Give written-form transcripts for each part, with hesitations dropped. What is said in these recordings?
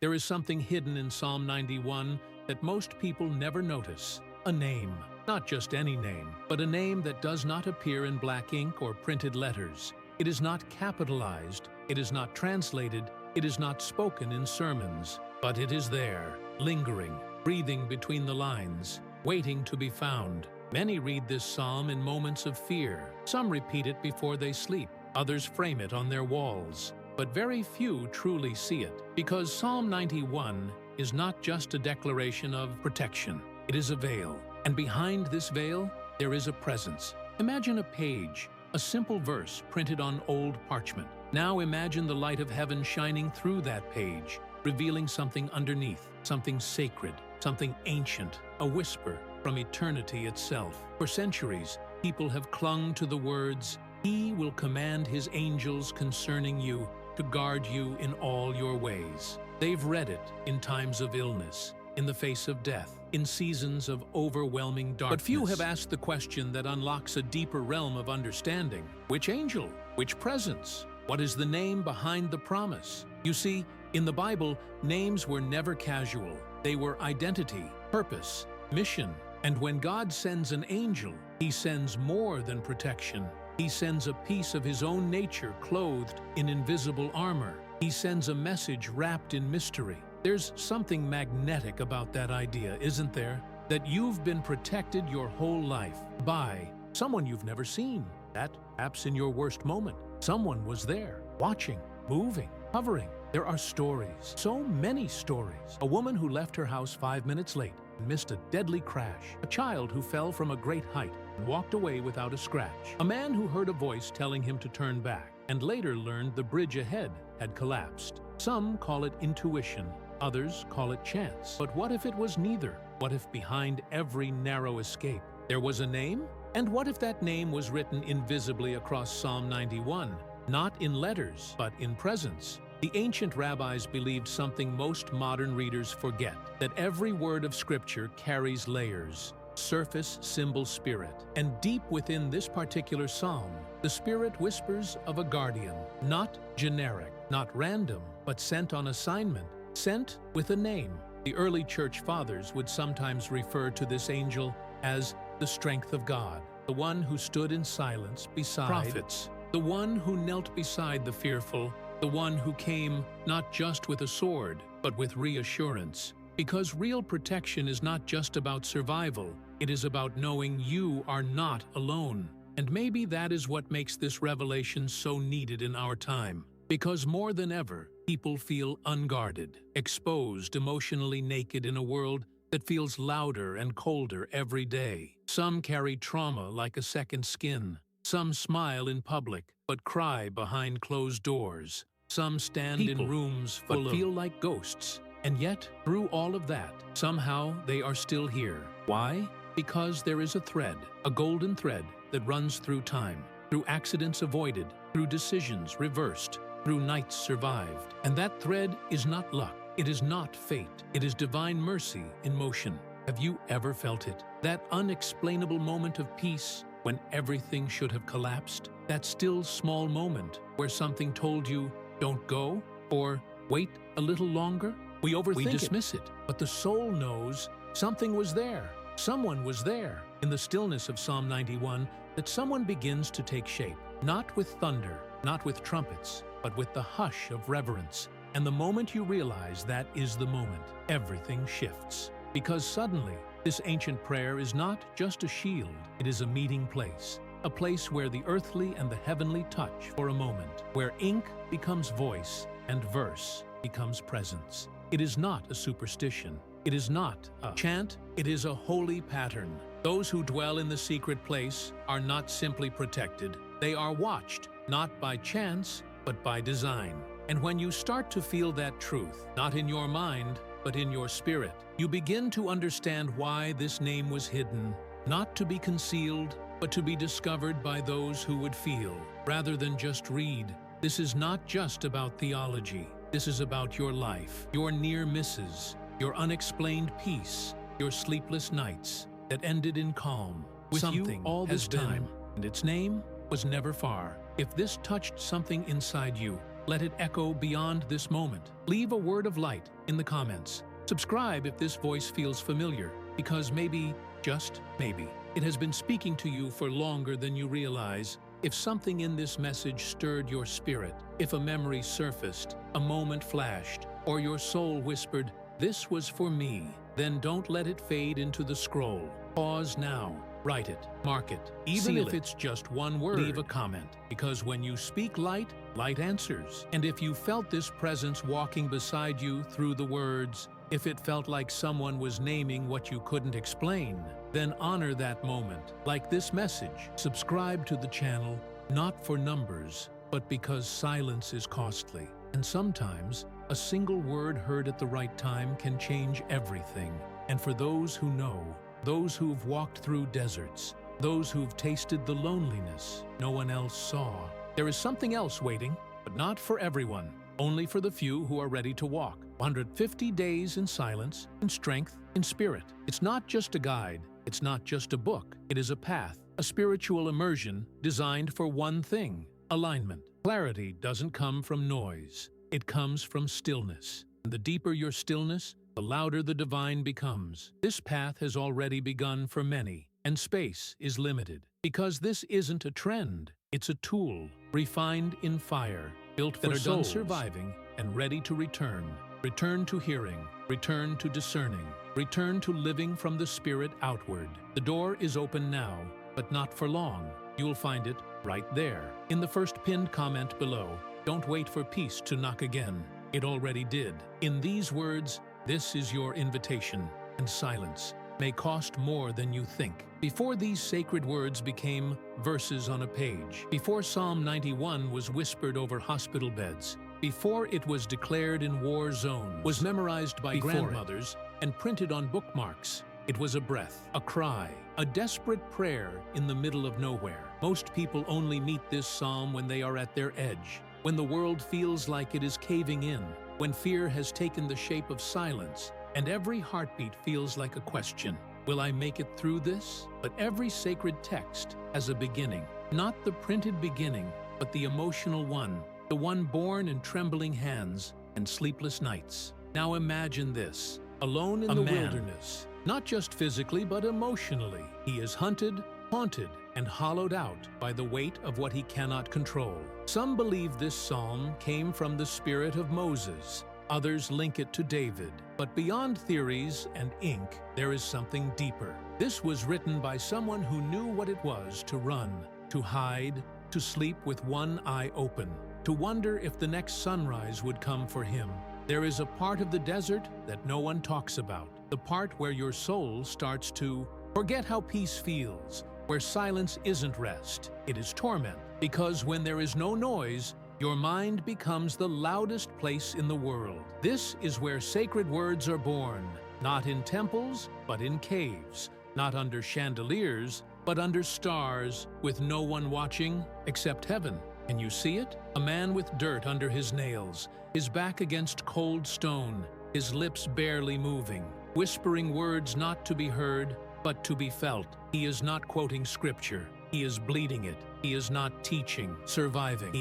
There is something hidden in Psalm 91 that most people never notice. A name. Not just any name, but a name that does not appear in black ink or printed letters. It is not capitalized, it is not translated, it is not spoken in sermons, but it is there, lingering, breathing between the lines, waiting to be found. Many read this psalm in moments of fear. Some repeat it before they sleep, others frame it on their walls. But very few truly see it, because Psalm 91 is not just a declaration of protection. It is a veil, and behind this veil, there is a presence. Imagine a page, a simple verse printed on old parchment. Now imagine the light of heaven shining through that page, revealing something underneath, something sacred, something ancient, a whisper from eternity itself. For centuries, people have clung to the words, "He will command His angels concerning you to guard you in all your ways." They've read it in times of illness, in the face of death, in seasons of overwhelming darkness. But few have asked the question that unlocks a deeper realm of understanding. Which angel? Which presence? What is the name behind the promise? You see, in the Bible, names were never casual. They were identity, purpose, mission. And when God sends an angel, He sends more than protection. He sends a piece of His own nature clothed in invisible armor. He sends a message wrapped in mystery. There's something magnetic about that idea, isn't there? That you've been protected your whole life by someone you've never seen. That, perhaps in your worst moment, someone was there, watching, moving, hovering. There are stories, so many stories. A woman who left her house 5 minutes late and missed a deadly crash. A child who fell from a great height and walked away without a scratch. A man who heard a voice telling him to turn back and later learned the bridge ahead had collapsed. Some call it intuition, others call it chance. But what if it was neither? What if behind every narrow escape there was a name? And what if that name was written invisibly across Psalm 91, not in letters, but in presence? The ancient rabbis believed something most modern readers forget, that every word of Scripture carries layers, surface, symbol, spirit. And deep within this particular psalm, the Spirit whispers of a guardian, not generic, not random, but sent on assignment, sent with a name. The early church fathers would sometimes refer to this angel as the strength of God, the one who stood in silence beside prophets, the one who knelt beside the fearful, the one who came not just with a sword, but with reassurance. Because real protection is not just about survival, it is about knowing you are not alone. And maybe that is what makes this revelation so needed in our time. Because more than ever, people feel unguarded, exposed, emotionally naked in a world that feels louder and colder every day. Some carry trauma like a second skin. Some smile in public, but cry behind closed doors. Some stand in rooms but feel like ghosts. And yet, through all of that, somehow they are still here. Why? Because there is a thread, a golden thread that runs through time, through accidents avoided, through decisions reversed, through nights survived. And that thread is not luck. It is not fate. It is divine mercy in motion. Have you ever felt it? That unexplainable moment of peace when everything should have collapsed? That still small moment where something told you, don't go, or wait a little longer? We dismiss it, but the soul knows something was there. Someone was there. In the stillness of Psalm 91, that someone begins to take shape, not with thunder, not with trumpets, but with the hush of reverence. And the moment you realize that is the moment, everything shifts. Because suddenly, this ancient prayer is not just a shield, it is a meeting place. A place where the earthly and the heavenly touch for a moment, where ink becomes voice and verse becomes presence. It is not a superstition. It is not a chant. It is a holy pattern. Those who dwell in the secret place are not simply protected. They are watched, not by chance, but by design. And when you start to feel that truth, not in your mind, but in your spirit, you begin to understand why this name was hidden, not to be concealed, but to be discovered by those who would feel, rather than just read. This is not just about theology. This is about your life, your near misses, your unexplained peace, your sleepless nights that ended in calm. With something you all this time, and its name was never far. If this touched something inside you, Let it echo beyond this moment. Leave a word of light in the comments. Subscribe if this voice feels familiar, because maybe, just maybe, it has been speaking to you for longer than you realize. If something in this message stirred your spirit, if a memory surfaced, a moment flashed, or your soul whispered, "This was for me," then don't let it fade into the scroll. Pause now. Write it. Mark it. Even if it's just one word, leave a comment. Because when you speak light, light answers. And if you felt this presence walking beside you through the words, if it felt like someone was naming what you couldn't explain, then honor that moment. Like this message, subscribe to the channel, not for numbers, but because silence is costly. And sometimes, a single word heard at the right time can change everything. And for those who know, those who've walked through deserts, those who've tasted the loneliness no one else saw, there is something else waiting, but not for everyone. Only for the few who are ready to walk. 150 days in silence, in strength, in spirit. It's not just a guide. It's not just a book. It is a path, a spiritual immersion designed for one thing: alignment. Clarity doesn't come from noise. It comes from stillness. And the deeper your stillness, the louder the divine becomes. This path has already begun for many, and space is limited. Because this isn't a trend. It's a tool, refined in fire, built for souls done surviving and ready to return. Return to hearing, return to discerning, return to living from the spirit outward. The door is open now, but not for long. You'll find it right there, in the first pinned comment below. Don't wait for peace to knock again. It already did. In these words, this is your invitation, and silence may cost more than you think. Before these sacred words became verses on a page, before Psalm 91 was whispered over hospital beds, before it was declared in war zones, was memorized by grandmothers and printed on bookmarks, it was a breath, a cry, a desperate prayer in the middle of nowhere. Most people only meet this psalm when they are at their edge, when the world feels like it is caving in, when fear has taken the shape of silence, and every heartbeat feels like a question. Will I make it through this? But every sacred text has a beginning. Not the printed beginning, but the emotional one, the one born in trembling hands and sleepless nights. Now imagine this, alone in the wilderness, not just physically but emotionally. He is hunted, haunted, and hollowed out by the weight of what he cannot control. Some believe this psalm came from the spirit of Moses. Others link it to David. But beyond theories and ink, there is something deeper. This was written by someone who knew what it was to run, to hide, to sleep with one eye open, to wonder if the next sunrise would come for him. There is a part of the desert that no one talks about, the part where your soul starts to forget how peace feels, where silence isn't rest, it is torment. Because when there is no noise, your mind becomes the loudest place in the world. This is where sacred words are born, not in temples, but in caves, not under chandeliers, but under stars, with no one watching except heaven. Can you see it? A man with dirt under his nails, his back against cold stone, his lips barely moving, whispering words not to be heard, but to be felt. He is not quoting scripture. He is bleeding it. He is not teaching, surviving.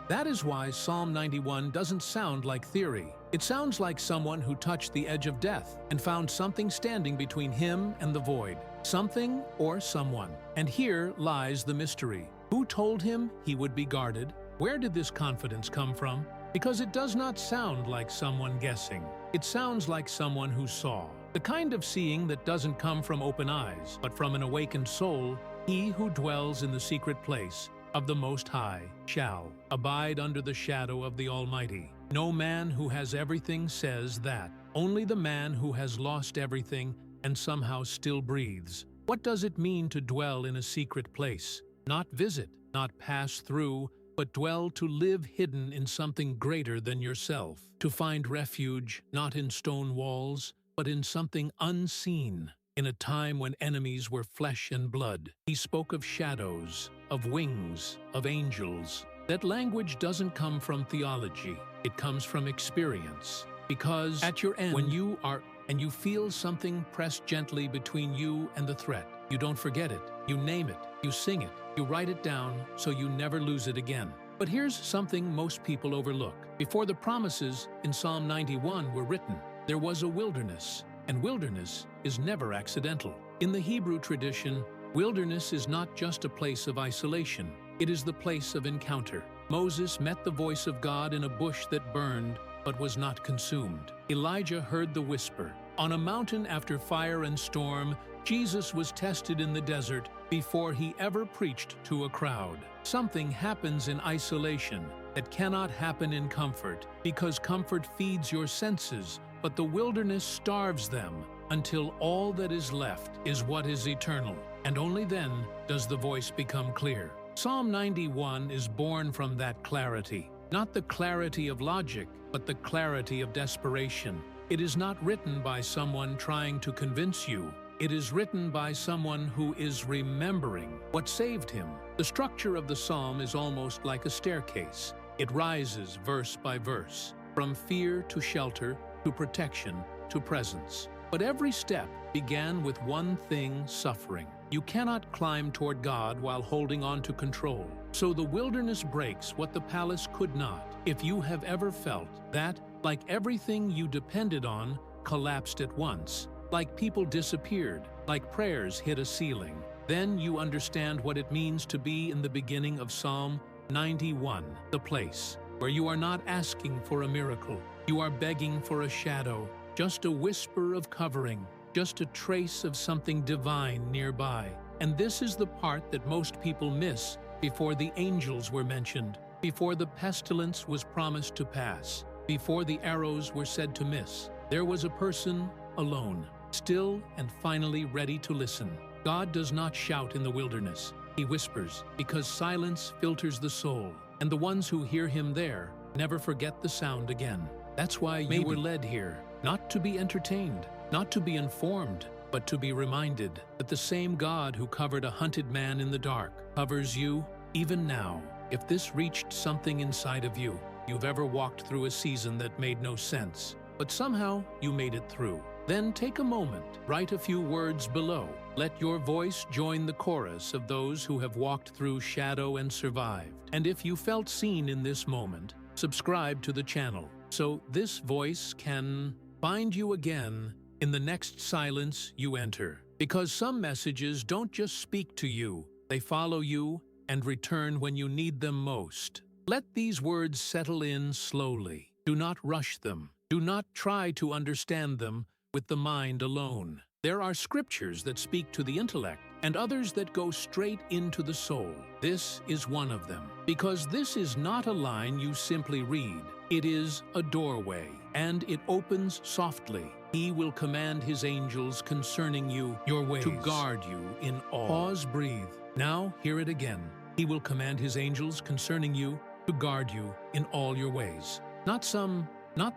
That is why Psalm 91 doesn't sound like theory. It sounds like someone who touched the edge of death and found something standing between him and the void. Something or someone. And here lies the mystery. Who told him he would be guarded? Where did this confidence come from? Because it does not sound like someone guessing. It sounds like someone who saw. The kind of seeing that doesn't come from open eyes, but from an awakened soul. He who dwells in the secret place of the Most High shall abide under the shadow of the Almighty. No man who has everything says that. Only the man who has lost everything and somehow still breathes. What does it mean to dwell in a secret place? Not visit, not pass through, but dwell to live hidden in something greater than yourself. To find refuge, not in stone walls, but in something unseen. In a time when enemies were flesh and blood, he spoke of shadows, of wings, of angels. That language doesn't come from theology. It comes from experience. Because at your end, when you are and you feel something pressed gently between you and the threat, you don't forget it. You name it. You sing it. You write it down so you never lose it again. But here's something most people overlook. Before the promises in Psalm 91 were written, there was a wilderness, and wilderness is never accidental. In the Hebrew tradition, wilderness is not just a place of isolation, it is the place of encounter. Moses met the voice of God in a bush that burned but was not consumed. Elijah heard the whisper. On a mountain after fire and storm, Jesus was tested in the desert before he ever preached to a crowd. Something happens in isolation that cannot happen in comfort, because comfort feeds your senses, but the wilderness starves them until all that is left is what is eternal, and only then does the voice become clear. Psalm 91 is born from that clarity, not the clarity of logic, but the clarity of desperation. It is not written by someone trying to convince you. It is written by someone who is remembering what saved him. The structure of the psalm is almost like a staircase. It rises verse by verse, from fear to shelter, to protection, to presence. But every step began with one thing: suffering. You cannot climb toward God while holding on to control. So the wilderness breaks what the palace could not. If you have ever felt that, like everything you depended on collapsed at once, like people disappeared, like prayers hit a ceiling, then you understand what it means to be in the beginning of Psalm 91, the place where you are not asking for a miracle, you are begging for a shadow, just a whisper of covering, just a trace of something divine nearby. And this is the part that most people miss before the angels were mentioned, before the pestilence was promised to pass, before the arrows were said to miss. There was a person alone, still and finally ready to listen. God does not shout in the wilderness. He whispers, because silence filters the soul, and the ones who hear him there never forget the sound again. That's why you were led here, not to be entertained, not to be informed, but to be reminded that the same God who covered a hunted man in the dark covers you even now. If this reached something inside of you, you've ever walked through a season that made no sense, but somehow you made it through, then take a moment, write a few words below. Let your voice join the chorus of those who have walked through shadow and survived. And if you felt seen in this moment, subscribe to the channel so this voice can find you again in the next silence you enter. Because some messages don't just speak to you, they follow you and return when you need them most. Let these words settle in slowly. Do not rush them. Do not try to understand them with the mind alone. There are scriptures that speak to the intellect and others that go straight into the soul. This is one of them, because this is not a line you simply read. It is a doorway, and it opens softly. He will command his angels concerning you, your ways, to guard you in all. Pause, breathe. Now hear it again. He will command his angels concerning you to guard you in all your ways. Not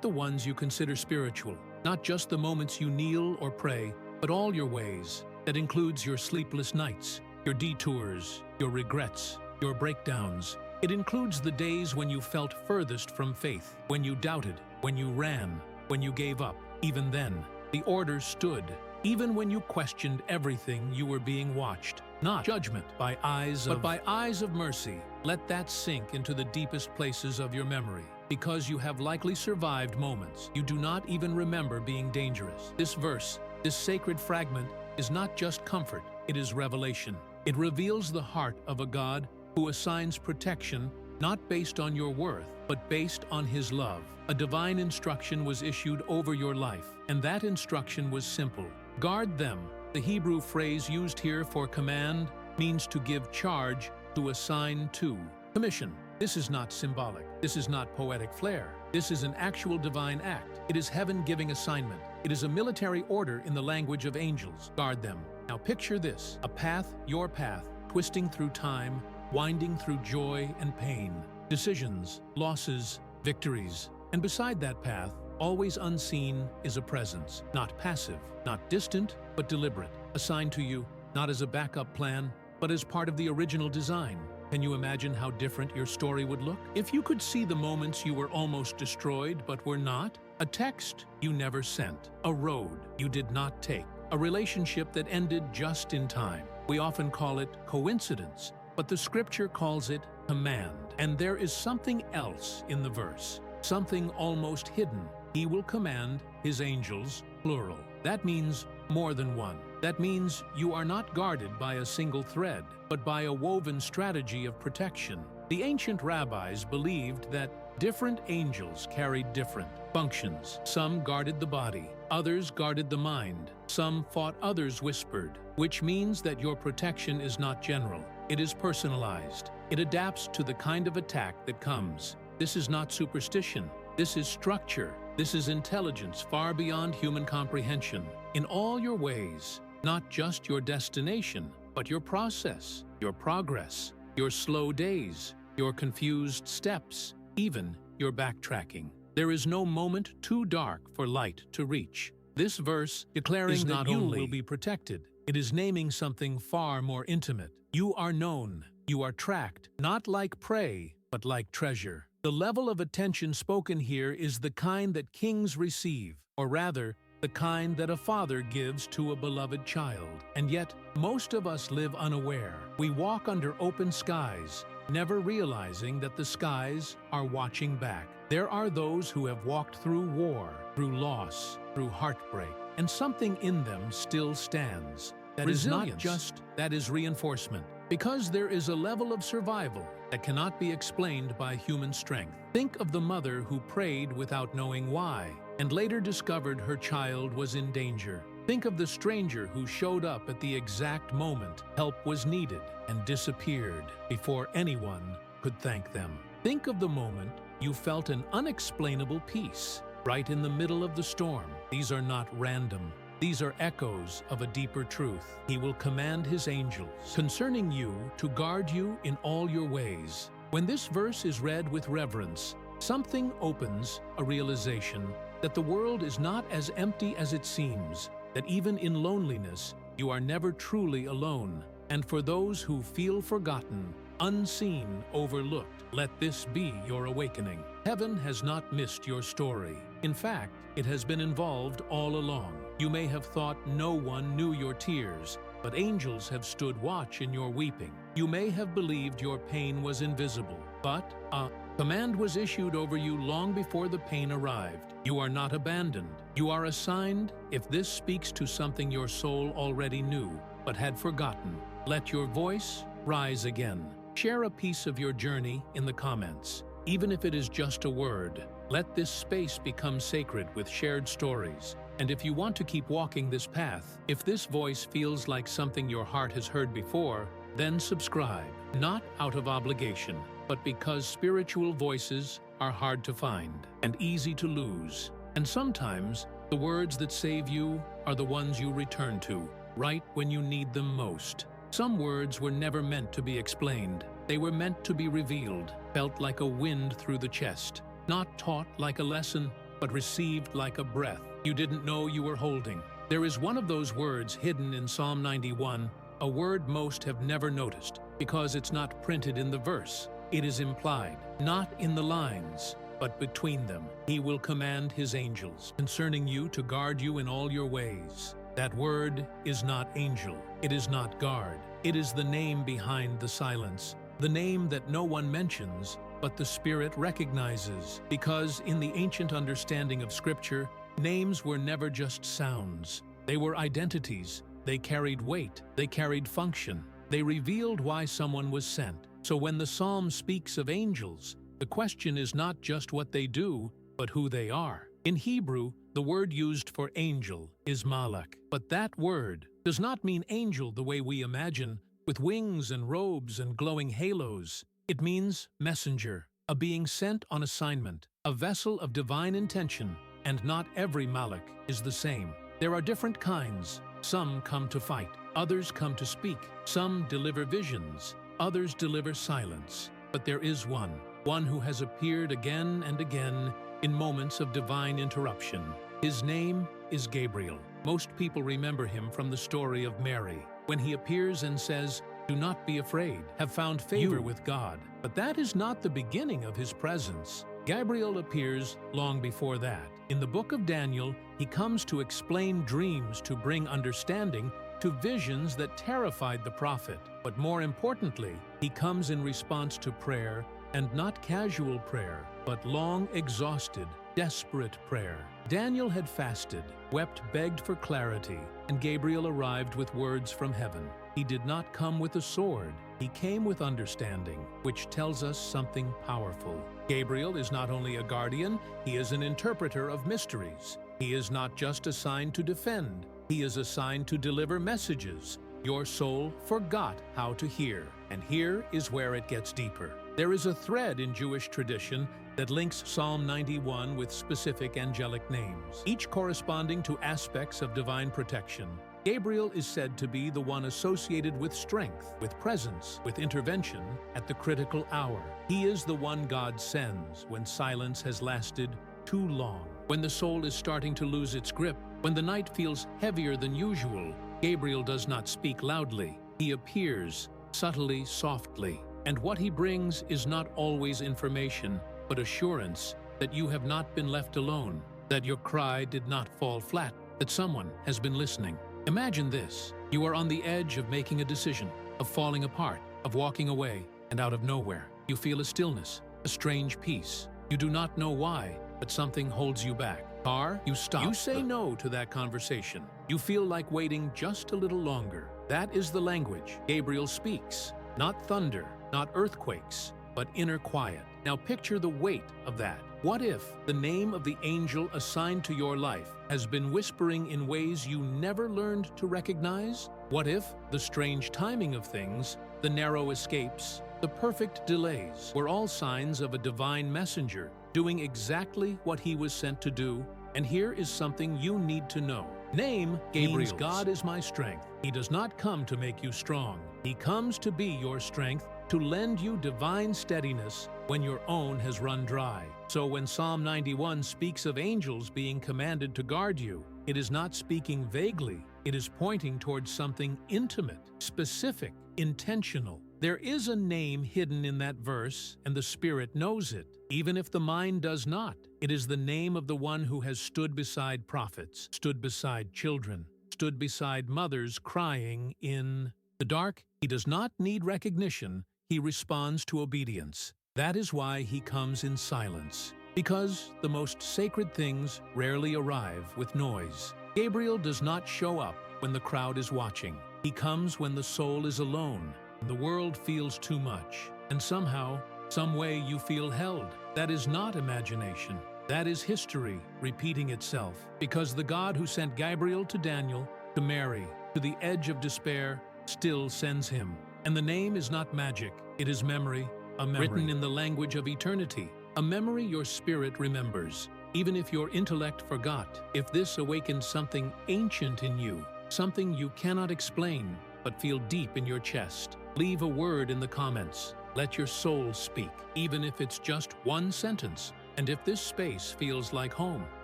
the ones you consider spiritual, not just the moments you kneel or pray, but all your ways. That includes your sleepless nights, your detours, your regrets, your breakdowns. It includes the days when you felt furthest from faith, when you doubted, when you ran, when you gave up. Even then, the order stood. Even when you questioned everything, you were being watched. Not judgment by eyes but by eyes of mercy. Let that sink into the deepest places of your memory, because you have likely survived moments you do not even remember being dangerous. This verse, this sacred fragment, is not just comfort, it is revelation. It reveals the heart of a God who assigns protection not based on your worth, but based on his love. A divine instruction was issued over your life, and that instruction was simple. Guard them. The Hebrew phrase used here for command means to give charge, to assign to. Commission. This is not symbolic. This is not poetic flair. This is an actual divine act. It is heaven giving assignment. It is a military order in the language of angels. Guard them. Now picture this, a path, your path, twisting through time, winding through joy and pain, decisions, losses, victories. And beside that path, always unseen, is a presence, not passive, not distant, but deliberate, assigned to you, not as a backup plan, but as part of the original design. Can you imagine how different your story would look? If you could see the moments you were almost destroyed but were not, a text you never sent, a road you did not take, a relationship that ended just in time. We often call it coincidence, but the scripture calls it command. And there is something else in the verse, something almost hidden. He will command his angels, plural. That means more than one. That means you are not guarded by a single thread, but by a woven strategy of protection. The ancient rabbis believed that different angels carried different functions. Some guarded the body, others guarded the mind, some fought, others whispered, which means that your protection is not general. It is personalized. It adapts to the kind of attack that comes. This is not superstition. This is structure. This is intelligence far beyond human comprehension. In all your ways, not just your destination, but your process, your progress, your slow days, your confused steps, even your backtracking. There is no moment too dark for light to reach. This verse declaring that you will be protected. It is naming something far more intimate. You are known. You are tracked, not like prey, but like treasure. The level of attention spoken here is the kind that kings receive, or rather, the kind that a father gives to a beloved child. And yet, most of us live unaware. We walk under open skies, never realizing that the skies are watching back. There are those who have walked through war, through loss, through heartbreak, and something in them still stands. That is not just, that is reinforcement. Because there is a level of survival that cannot be explained by human strength. Think of the mother who prayed without knowing why, and later discovered her child was in danger. Think of the stranger who showed up at the exact moment help was needed and disappeared before anyone could thank them. Think of the moment you felt an unexplainable peace right in the middle of the storm. These are not random. These are echoes of a deeper truth. He will command his angels concerning you to guard you in all your ways. When this verse is read with reverence, something opens, a realization that the world is not as empty as it seems, that even in loneliness, you are never truly alone. And for those who feel forgotten, unseen, overlooked, let this be your awakening. Heaven has not missed your story. In fact, it has been involved all along. You may have thought no one knew your tears, but angels have stood watch in your weeping. You may have believed your pain was invisible, but a command was issued over you long before the pain arrived. You are not abandoned. You are assigned. If this speaks to something your soul already knew, but had forgotten, let your voice rise again. Share a piece of your journey in the comments. Even if it is just a word, let this space become sacred with shared stories. And if you want to keep walking this path, if this voice feels like something your heart has heard before, then subscribe. Not out of obligation, but because spiritual voices are hard to find and easy to lose. And sometimes, the words that save you are the ones you return to, right when you need them most. Some words were never meant to be explained. They were meant to be revealed, felt like a wind through the chest, not taught like a lesson, but received like a breath you didn't know you were holding. There is one of those words hidden in Psalm 91, a word most have never noticed, because it's not printed in the verse. It is implied, not in the lines, but between them. He will command his angels concerning you to guard you in all your ways. That word is not angel. It is not guard. It is the name behind the silence, the name that no one mentions, but the Spirit recognizes. Because in the ancient understanding of Scripture, names were never just sounds. They were identities. They carried weight. They carried function. They revealed why someone was sent. So when the Psalm speaks of angels, the question is not just what they do, but who they are. In Hebrew, the word used for angel is malach, but that word does not mean angel the way we imagine, with wings and robes and glowing halos. It means messenger, a being sent on assignment, a vessel of divine intention, and not every malach is the same. There are different kinds. Some come to fight, others come to speak, some deliver visions, others deliver silence. But there is one who has appeared again and again in moments of divine interruption. His name is Gabriel. Most people remember him from the story of Mary, when he appears and says, "Do not be afraid, have found favor with God." But that is not the beginning of his presence. Gabriel appears long before that. In the book of Daniel, he comes to explain dreams, to bring understanding, to visions that terrified the prophet. But more importantly, he comes in response to prayer, and not casual prayer, but long, exhausted, desperate prayer. Daniel had fasted, wept, begged for clarity, and Gabriel arrived with words from heaven. He did not come with a sword. He came with understanding, which tells us something powerful. Gabriel is not only a guardian, he is an interpreter of mysteries. He is not just assigned to defend, he is assigned to deliver messages. Your soul forgot how to hear, and here is where it gets deeper. There is a thread in Jewish tradition that links Psalm 91 with specific angelic names, each corresponding to aspects of divine protection. Gabriel is said to be the one associated with strength, with presence, with intervention at the critical hour. He is the one God sends when silence has lasted too long, when the soul is starting to lose its grip, when the night feels heavier than usual. Gabriel does not speak loudly. He appears subtly, softly. And what he brings is not always information, but assurance that you have not been left alone, that your cry did not fall flat, that someone has been listening. Imagine this. You are on the edge of making a decision, of falling apart, of walking away, and out of nowhere, you feel a stillness, a strange peace. You do not know why, but something holds you back. Car, you stop. You say no to that conversation. You feel like waiting just a little longer. That is the language Gabriel speaks. Not thunder, not earthquakes, but inner quiet. Now picture the weight of that. What if the name of the angel assigned to your life has been whispering in ways you never learned to recognize? What if the strange timing of things, the narrow escapes, the perfect delays were all signs of a divine messenger doing exactly what he was sent to do? And here is something you need to know. Name means God is my strength. He does not come to make you strong. He comes to be your strength, to lend you divine steadiness when your own has run dry. So when Psalm 91 speaks of angels being commanded to guard you, it is not speaking vaguely. It is pointing towards something intimate, specific, intentional. There is a name hidden in that verse, and the Spirit knows it, even if the mind does not. It is the name of the one who has stood beside prophets, stood beside children, stood beside mothers crying in the dark. He does not need recognition. He responds to obedience. That is why he comes in silence, because the most sacred things rarely arrive with noise. Gabriel does not show up when the crowd is watching. He comes when the soul is alone, and the world feels too much, and somehow, some way you feel held. That is not imagination. That is history repeating itself, because the God who sent Gabriel to Daniel, to Mary, to the edge of despair, still sends him. And the name is not magic, it is memory, a memory written in the language of eternity, a memory your spirit remembers, even if your intellect forgot. If this awakens something ancient in you, something you cannot explain, but feel deep in your chest, leave a word in the comments. Let your soul speak, even if it's just one sentence. And if this space feels like home,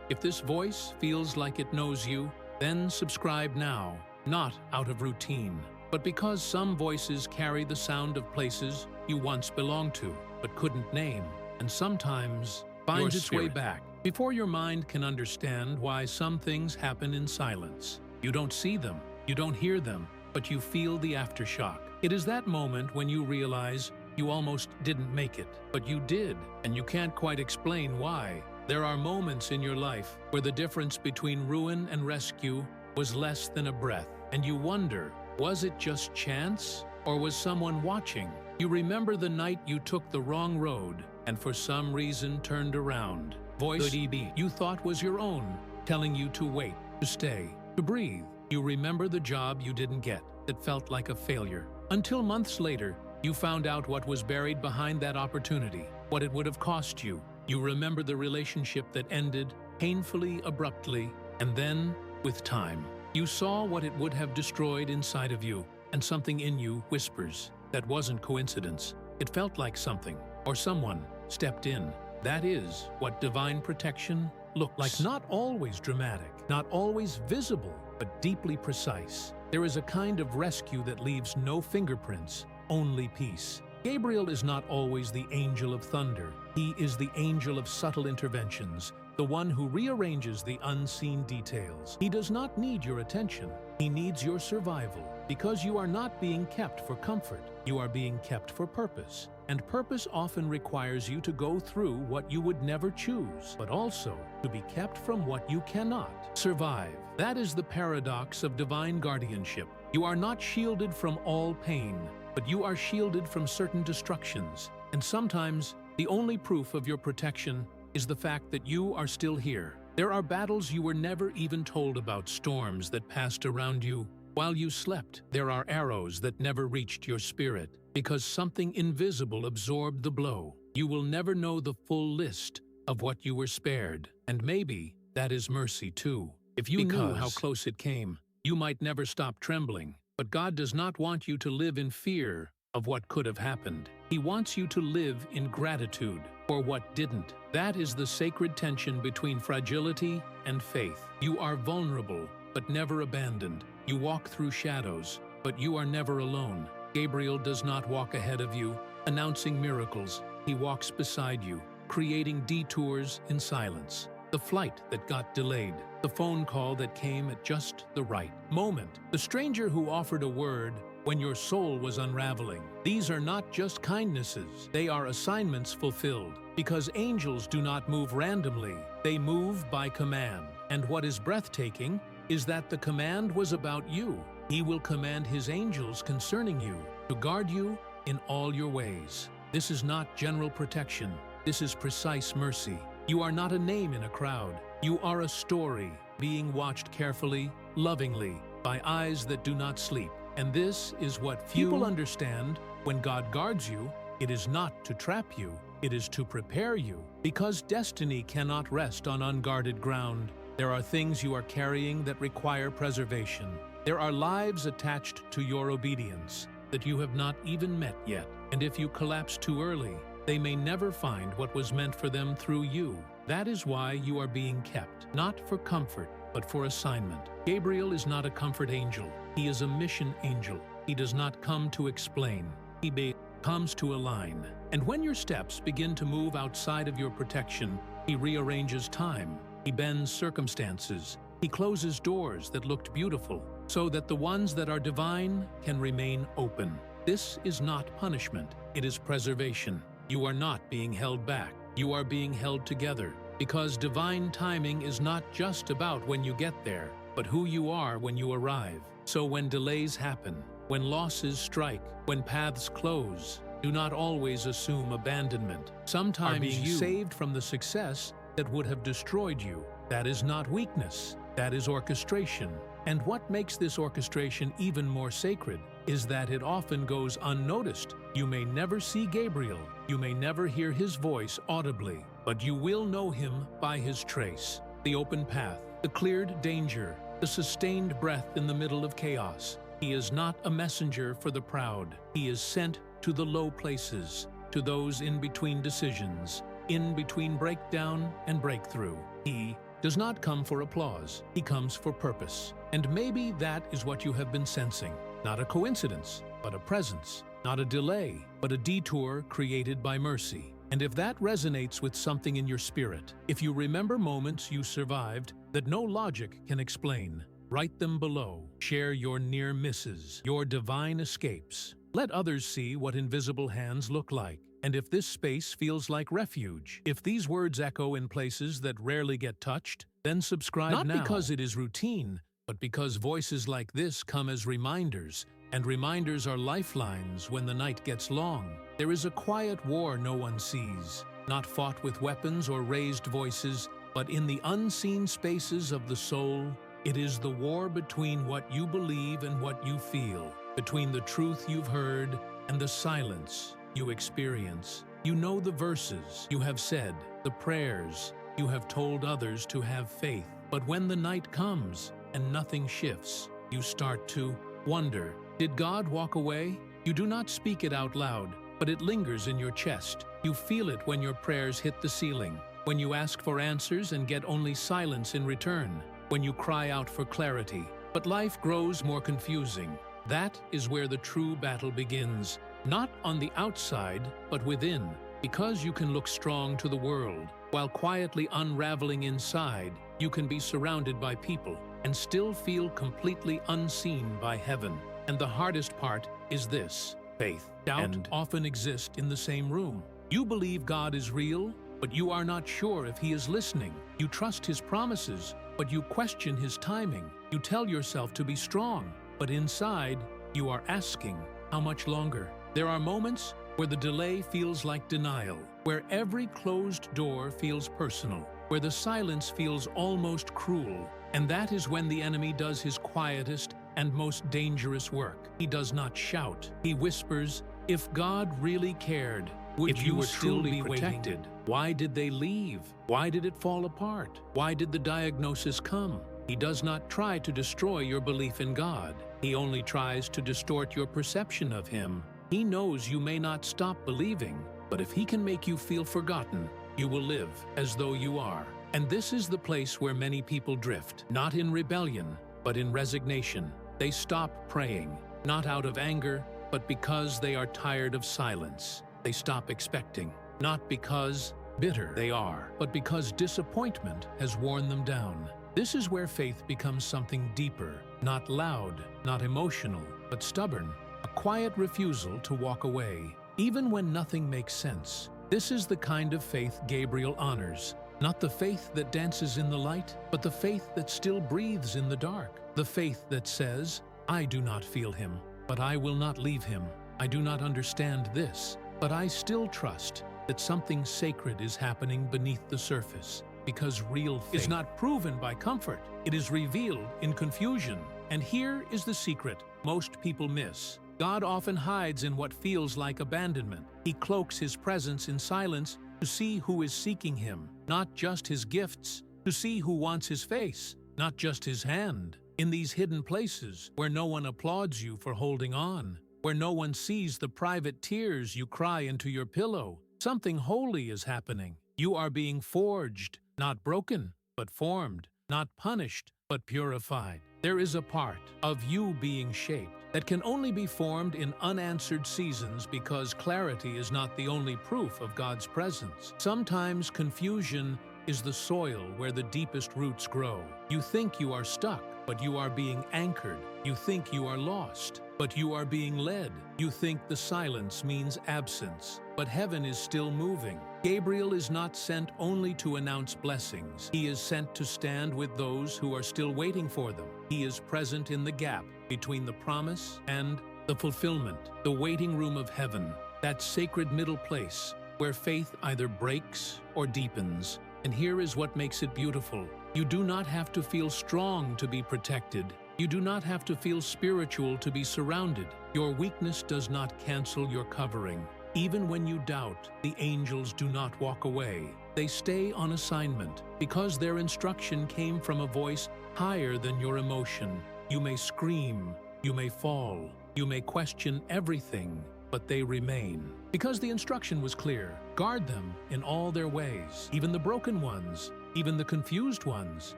if this voice feels like it knows you, then subscribe now, not out of routine, but because some voices carry the sound of places you once belonged to, but couldn't name, and sometimes finds its way back. Before your mind can understand why some things happen in silence. You don't see them, you don't hear them, but you feel the aftershock. It is that moment when you realize you almost didn't make it, but you did, and you can't quite explain why. There are moments in your life where the difference between ruin and rescue was less than a breath, and you wonder, was it just chance, or was someone watching? You remember the night you took the wrong road, and for some reason turned around. Voice you thought was your own, telling you to wait, to stay, to breathe. You remember the job you didn't get, that felt like a failure. Until months later, you found out what was buried behind that opportunity, what it would have cost you. You remember the relationship that ended painfully, abruptly, and then, with time, you saw what it would have destroyed inside of you, and something in you whispers, that wasn't coincidence. It felt like something, or someone, stepped in. That is what divine protection looks like. Not always dramatic, not always visible, but deeply precise. There is a kind of rescue that leaves no fingerprints, only peace. Gabriel is not always the angel of thunder. He is the angel of subtle interventions, the one who rearranges the unseen details. He does not need your attention. He needs your survival, because you are not being kept for comfort. You are being kept for purpose. And purpose often requires you to go through what you would never choose, but also to be kept from what you cannot survive. That is the paradox of divine guardianship. You are not shielded from all pain, but you are shielded from certain destructions. And sometimes, the only proof of your protection is the fact that you are still here. There are battles you were never even told about, storms that passed around you while you slept. There are arrows that never reached your spirit because something invisible absorbed the blow. You will never know the full list of what you were spared, and maybe that is mercy too. If you knew how close it came, you might never stop trembling. But God does not want you to live in fear of what could have happened. He wants you to live in gratitude for what didn't. That is the sacred tension between fragility and faith. You are vulnerable, but never abandoned. You walk through shadows, but you are never alone. Gabriel does not walk ahead of you, announcing miracles. He walks beside you, creating detours in silence. The flight that got delayed, the phone call that came at just the right moment, the stranger who offered a word when your soul was unraveling. These are not just kindnesses, they are assignments fulfilled, because angels do not move randomly, they move by command. And what is breathtaking is that the command was about you. He will command his angels concerning you to guard you in all your ways. This is not general protection, this is precise mercy. You are not a name in a crowd. You are a story, being watched carefully, lovingly, by eyes that do not sleep. And this is what people understand. When God guards you, it is not to trap you, it is to prepare you. Because destiny cannot rest on unguarded ground. There are things you are carrying that require preservation. There are lives attached to your obedience that you have not even met yet. And if you collapse too early, they may never find what was meant for them through you. That is why you are being kept, not for comfort, but for assignment. Gabriel is not a comfort angel. He is a mission angel. He does not come to explain. He comes to align. And when your steps begin to move outside of your protection, he rearranges time. He bends circumstances. He closes doors that looked beautiful, so that the ones that are divine can remain open. This is not punishment. It is preservation. You are not being held back. You are being held together, because divine timing is not just about when you get there, but who you are when you arrive. So when delays happen, when losses strike, when paths close, do not always assume abandonment. Sometimes you are saved from the success that would have destroyed you. That is not weakness, that is orchestration. And what makes this orchestration even more sacred is that it often goes unnoticed. You may never see Gabriel, you may never hear his voice audibly, but you will know him by his trace. The open path, the cleared danger, the sustained breath in the middle of chaos. He is not a messenger for the proud. He is sent to the low places, to those in between decisions, in between breakdown and breakthrough. He does not come for applause. He comes for purpose. And maybe that is what you have been sensing. Not a coincidence, but a presence. Not a delay, but a detour created by mercy. And if that resonates with something in your spirit, if you remember moments you survived that no logic can explain, write them below. Share your near misses, your divine escapes. Let others see what invisible hands look like. And if this space feels like refuge, if these words echo in places that rarely get touched, then subscribe now. Not because it is routine, but because voices like this come as reminders, and reminders are lifelines when the night gets long. There is a quiet war no one sees, not fought with weapons or raised voices, but in the unseen spaces of the soul. It is the war between what you believe and what you feel, between the truth you've heard and the silence you experience. You know the verses you have said, the prayers you have told others to have faith. But when the night comes and nothing shifts, you start to wonder, did God walk away? You do not speak it out loud, but it lingers in your chest. You feel it when your prayers hit the ceiling, when you ask for answers and get only silence in return, when you cry out for clarity. But life grows more confusing. That is where the true battle begins. Not on the outside, but within. Because you can look strong to the world, While quietly unraveling inside, you can be surrounded by people and still feel completely unseen by heaven. And the hardest part is this: faith. Doubt often exist in the same room. You believe God is real, but you are not sure if He is listening. You trust His promises, but you question His timing. You tell yourself to be strong, but inside, you are asking, how much longer? There are moments where the delay feels like denial, where every closed door feels personal, where the silence feels almost cruel. And that is when the enemy does his quietest and most dangerous work. He does not shout. He whispers, "If God really cared, would you still be protected? Why did they leave? Why did it fall apart? Why did the diagnosis come?" He does not try to destroy your belief in God. He only tries to distort your perception of Him. He knows you may not stop believing, but if He can make you feel forgotten, you will live as though you are. And this is the place where many people drift, not in rebellion, but in resignation. They stop praying, not out of anger, but because they are tired of silence. They stop expecting, not because bitter they are, but because disappointment has worn them down. This is where faith becomes something deeper, not loud, not emotional, but stubborn. A quiet refusal to walk away, even when nothing makes sense. This is the kind of faith Gabriel honors. Not the faith that dances in the light, but the faith that still breathes in the dark. The faith that says, "I do not feel Him, but I will not leave Him. I do not understand this, but I still trust that something sacred is happening beneath the surface." Because real faith is not proven by comfort, it is revealed in confusion. And here is the secret most people miss. God often hides in what feels like abandonment. He cloaks His presence in silence to see who is seeking Him, not just His gifts, to see who wants His face, not just His hand. In these hidden places, where no one applauds you for holding on, where no one sees the private tears you cry into your pillow, something holy is happening. You are being forged, not broken, but formed, not punished, but purified. There is a part of you being shaped that can only be formed in unanswered seasons because clarity is not the only proof of God's presence. Sometimes confusion is the soil where the deepest roots grow. You think you are stuck, but you are being anchored. You think you are lost, but you are being led. You think the silence means absence, but heaven is still moving. Gabriel is not sent only to announce blessings. He is sent to stand with those who are still waiting for them. He is present in the gap between the promise and the fulfillment, the waiting room of heaven, that sacred middle place where faith either breaks or deepens. And here is what makes it beautiful. You do not have to feel strong to be protected. You do not have to feel spiritual to be surrounded. Your weakness does not cancel your covering. Even when you doubt, the angels do not walk away. They stay on assignment because their instruction came from a voice higher than your emotion. You may scream, you may fall, you may question everything, but they remain. Because the instruction was clear, guard them in all their ways, even the broken ones, even the confused ones,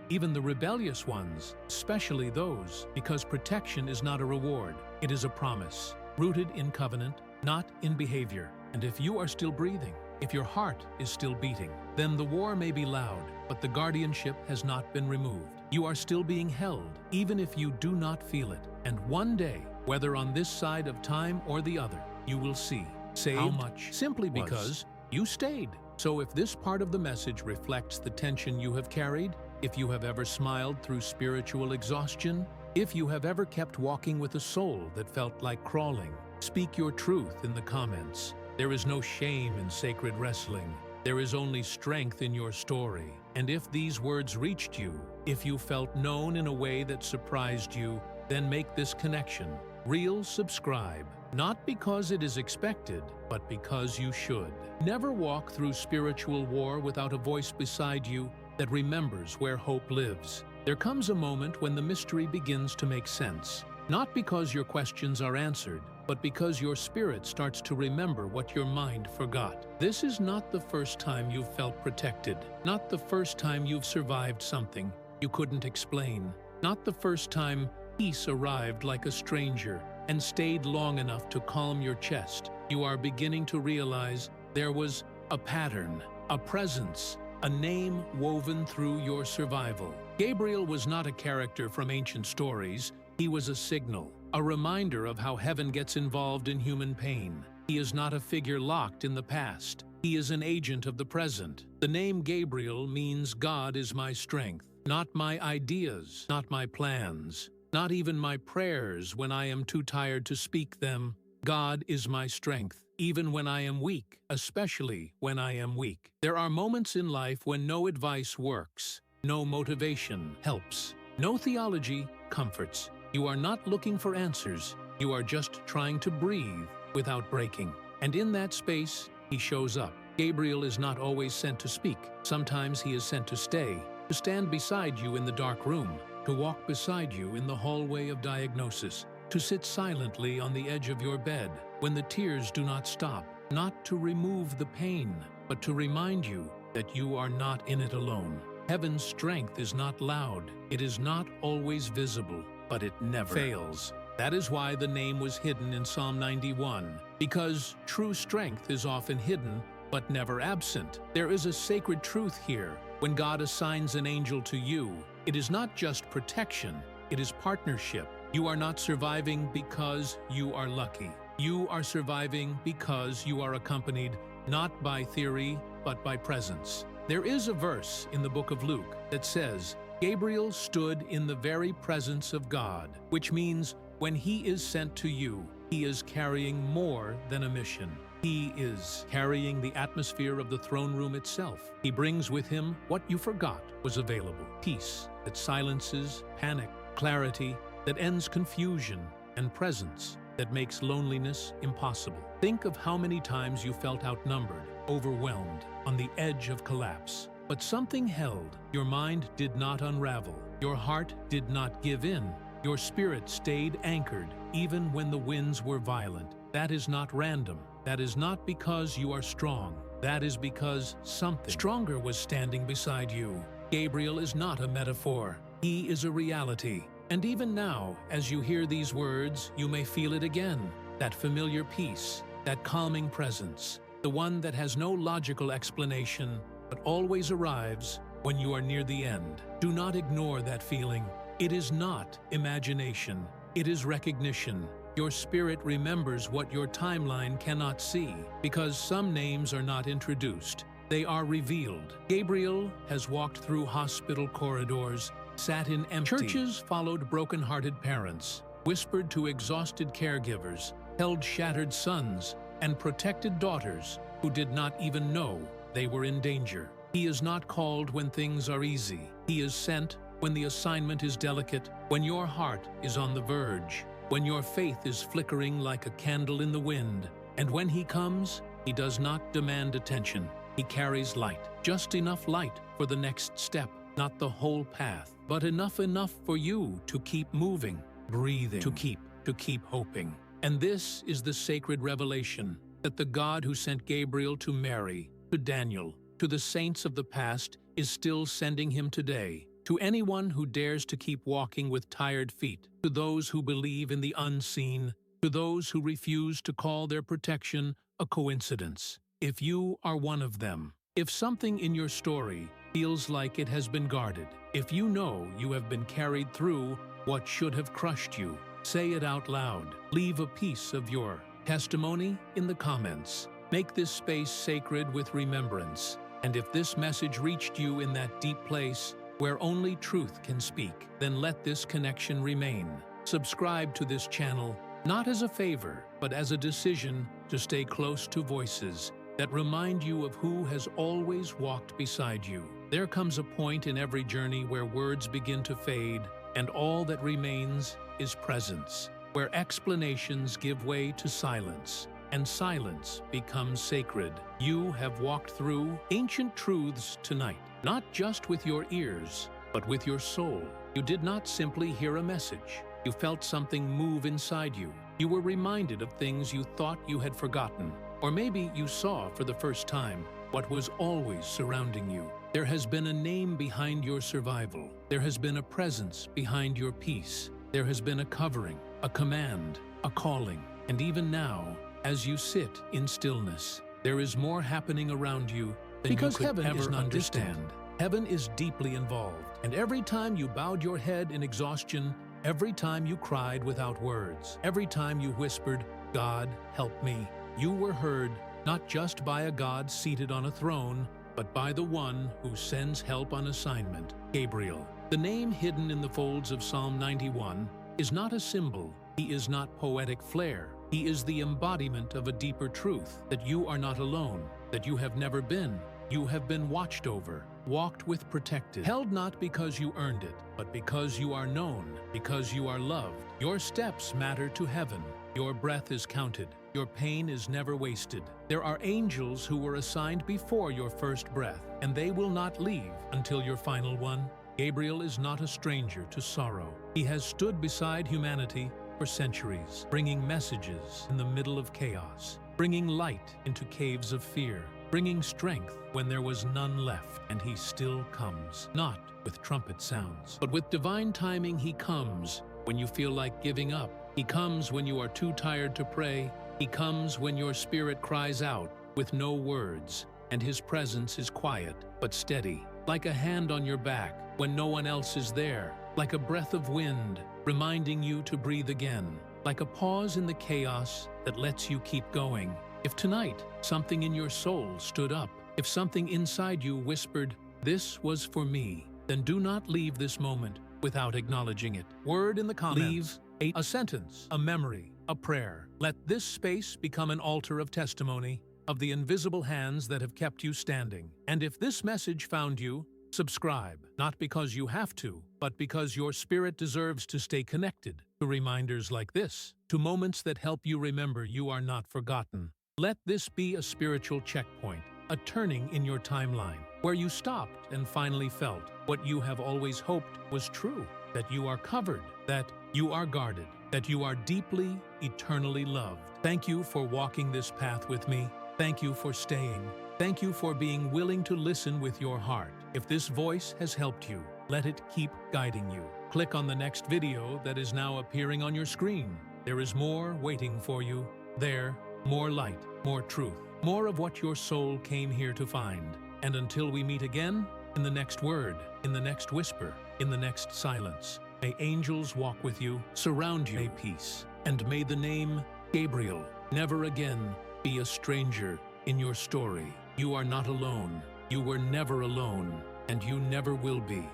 even the rebellious ones, especially those, because protection is not a reward, it is a promise, rooted in covenant, not in behavior. And if you are still breathing, if your heart is still beating, then the war may be loud, but the guardianship has not been removed. You are still being held, even if you do not feel it. And one day, whether on this side of time or the other, you will see. Saved how much? Simply because you stayed. So if this part of the message reflects the tension you have carried, if you have ever smiled through spiritual exhaustion, if you have ever kept walking with a soul that felt like crawling, speak your truth in the comments. There is no shame in sacred wrestling. There is only strength in your story. And if these words reached you, if you felt known in a way that surprised you, then make this connection. Real subscribe. Not because it is expected, but because you should. Never walk through spiritual war without a voice beside you that remembers where hope lives. There comes a moment when the mystery begins to make sense. Not because your questions are answered, but because your spirit starts to remember what your mind forgot. This is not the first time you've felt protected. Not the first time you've survived something you couldn't explain. Not the first time peace arrived like a stranger and stayed long enough to calm your chest. You are beginning to realize there was a pattern, a presence, a name woven through your survival. Gabriel was not a character from ancient stories. He was a signal, a reminder of how heaven gets involved in human pain. He is not a figure locked in the past. He is an agent of the present. The name Gabriel means God is my strength, not my ideas, not my plans, not even my prayers when I am too tired to speak them. God is my strength, even when I am weak, especially when I am weak. There are moments in life when no advice works, no motivation helps, no theology comforts. You are not looking for answers. You are just trying to breathe without breaking. And in that space, he shows up. Gabriel is not always sent to speak. Sometimes he is sent to stay, to stand beside you in the dark room, to walk beside you in the hallway of diagnosis, to sit silently on the edge of your bed when the tears do not stop, not to remove the pain, but to remind you that you are not in it alone. Heaven's strength is not loud. It is not always visible, but it never fails. That is why the name was hidden in Psalm 91, because true strength is often hidden, but never absent. There is a sacred truth here. When God assigns an angel to you, it is not just protection, it is partnership. You are not surviving because you are lucky. You are surviving because you are accompanied not by theory, but by presence. There is a verse in the book of Luke that says, Gabriel stood in the very presence of God, which means when he is sent to you, he is carrying more than a mission. He is carrying the atmosphere of the throne room itself. He brings with him what you forgot was available. Peace that silences panic, clarity that ends confusion, and presence that makes loneliness impossible. Think of how many times you felt outnumbered, overwhelmed, on the edge of collapse. But something held. Your mind did not unravel. Your heart did not give in. Your spirit stayed anchored, even when the winds were violent. That is not random. That is not because you are strong. That is because something stronger was standing beside you. Gabriel is not a metaphor. He is a reality. And even now, as you hear these words, you may feel it again. That familiar peace, that calming presence, the one that has no logical explanation, but always arrives when you are near the end. Do not ignore that feeling. It is not imagination. It is recognition. Your spirit remembers what your timeline cannot see, because some names are not introduced. They are revealed. Gabriel has walked through hospital corridors, sat in empty churches, followed broken-hearted parents, whispered to exhausted caregivers, held shattered sons, and protected daughters who did not even know they were in danger. He is not called when things are easy. He is sent when the assignment is delicate, when your heart is on the verge, when your faith is flickering like a candle in the wind. And when he comes, he does not demand attention. He carries light, just enough light for the next step, not the whole path, but enough for you to keep moving, breathing, to keep hoping. And this is the sacred revelation that the God who sent Gabriel to Mary, to Daniel, to the saints of the past is still sending him today. To anyone who dares to keep walking with tired feet, to those who believe in the unseen, to those who refuse to call their protection a coincidence. If you are one of them, if something in your story feels like it has been guarded, if you know you have been carried through what should have crushed you, say it out loud. Leave a piece of your testimony in the comments. Make this space sacred with remembrance. And if this message reached you in that deep place where only truth can speak, then let this connection remain. Subscribe to this channel, not as a favor, but as a decision to stay close to voices that remind you of who has always walked beside you. There comes a point in every journey where words begin to fade, and all that remains is presence, where explanations give way to silence, and silence becomes sacred. You have walked through ancient truths tonight, not just with your ears, but with your soul. You did not simply hear a message. You felt something move inside you. You were reminded of things you thought you had forgotten, or maybe you saw for the first time what was always surrounding you. There has been a name behind your survival. There has been a presence behind your peace. There has been a covering, a command, a calling. And even now, as you sit in stillness, there is more happening around you than Because you could heaven ever is not understand. distant. Heaven is deeply involved, and every time you bowed your head in exhaustion, every time you cried without words, every time you whispered, "God, help me," you were heard, not just by a God seated on a throne, but by the one who sends help on assignment, Gabriel. The name hidden in the folds of Psalm 91 is not a symbol. He is not poetic flair. He is the embodiment of a deeper truth, that you are not alone, that you have never been. You have been watched over, walked with, protected, held not because you earned it, but because you are known, because you are loved. Your steps matter to heaven. Your breath is counted. Your pain is never wasted. There are angels who were assigned before your first breath, and they will not leave until your final one. Gabriel is not a stranger to sorrow. He has stood beside humanity for centuries, bringing messages in the middle of chaos, bringing light into caves of fear, bringing strength when there was none left. And he still comes, not with trumpet sounds, but with divine timing. He comes when you feel like giving up. He comes when you are too tired to pray. He comes when your spirit cries out with no words, and his presence is quiet but steady, like a hand on your back when no one else is there, like a breath of wind reminding you to breathe again, like a pause in the chaos that lets you keep going. If tonight something in your soul stood up, if something inside you whispered, "This was for me," then do not leave this moment without acknowledging it. Word in the comments. Leave a sentence, a memory, a prayer. Let this space become an altar of testimony of the invisible hands that have kept you standing. And if this message found you, subscribe, not because you have to, but because your spirit deserves to stay connected to reminders like this, to moments that help you remember you are not forgotten. Let this be a spiritual checkpoint, a turning in your timeline, where you stopped and finally felt what you have always hoped was true, that you are covered, that you are guarded, that you are deeply, eternally loved. Thank you for walking this path with me. Thank you for staying. Thank you for being willing to listen with your heart. If this voice has helped you, let it keep guiding you. Click on the next video that is now appearing on your screen. There is more waiting for you. There, more light, more truth, more of what your soul came here to find. And until we meet again, in the next word, in the next whisper, in the next silence, may angels walk with you, surround you, may peace, and may the name Gabriel never again be a stranger in your story. You are not alone. You were never alone, and you never will be.